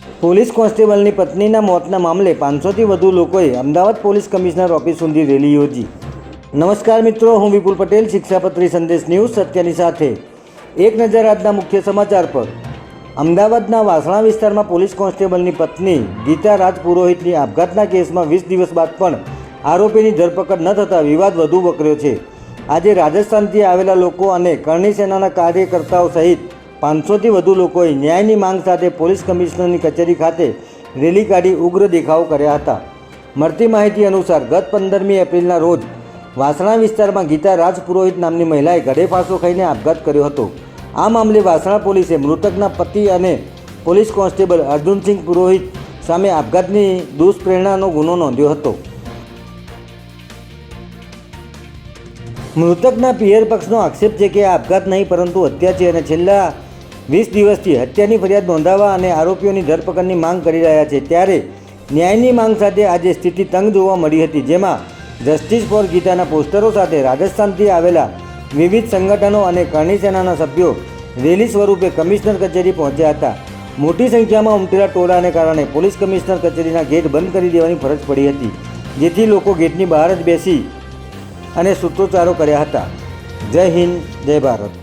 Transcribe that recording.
Police કોન્સ્ટેબલની પત્નીના મોતના મામલે 500થી વધુ લોકોએ અમદાવાદ પોલીસ કમિશનર ઓફિસ સુધી રેલી યોજી। નમસ્કાર મિત્રો, હું વિપુલ પટેલ, શિક્ષાપત્રી સંદેશ ન્યૂઝ સત્યની સાથે। એક નજર આજના મુખ્ય સમાચાર પર। અમદાવાદના વાસણા વિસ્તારમાં પોલીસ કોન્સ્ટેબલની પત્ની ગીતા રાજપુરોહિતની આપઘાતના કેસમાં 20 દિવસ બાદ પણ આરોપીની ધરપકડ ન થતાં વિવાદ વધુ વકર્યો છે। આજે રાજસ્થાનથી આવેલા લોકો અને કરણી સેનાના કાર્યકર્તાઓ સહિત 500થી વધુ લોકોએ ન્યાયની માંગ સાથે પોલીસ કમિશનરની કચેરી ખાતે રેલી કાઢી ઉગ્ર દેખાવો કર્યા હતા। મળતી માહિતી અનુસાર ગત 15મી એપ્રિલના રોજ વાસણા વિસ્તારમાં ગીતા રાજપુરોહિત નામની મહિલાએ ગળે ફાંસો ખાઈને આપઘાત કર્યો હતો। આ મામલે વાસણા પોલીસે મૃતકના પતિ અને પોલીસ કોન્સ્ટેબલ અર્જુનસિંહ પુરોહિત સામે આપઘાતની દુષ્પ્રેરણાનો ગુનો નોંધ્યો હતો। મૃતકના પિયર પક્ષનો આક્ષેપ છે કે આ આપઘાત નહીં પરંતુ હત્યા છે અને છેલ્લા 20 દિવસથી હત્યાની ફરિયાદ નોંધાવવા અને આરોપીઓની ધરપકડની માંગ કરી રહ્યા છે। ત્યારે ન્યાયની માંગ સાથે આજે સ્થિતિ તંગ જોવા મળી હતી, જેમાં જસ્ટિસ ફોર ગીતાના પોસ્ટરો સાથે રાજસ્થાનથી આવેલા વિવિધ સંગઠનો અને કરણી સેનાના સભ્યો રેલી સ્વરૂપે કમિશનર કચેરી પહોંચ્યા હતા। મોટી સંખ્યામાં ઉમટેલા ટોળાને કારણે પોલીસ કમિશનર કચેરીના ગેટ બંધ કરી દેવાની ફરજ પડી હતી, જેથી લોકો ગેટની બહાર જ બેસી અને સૂત્રોચ્ચારો કર્યા હતા। જય હિન્દ, જય ભારત।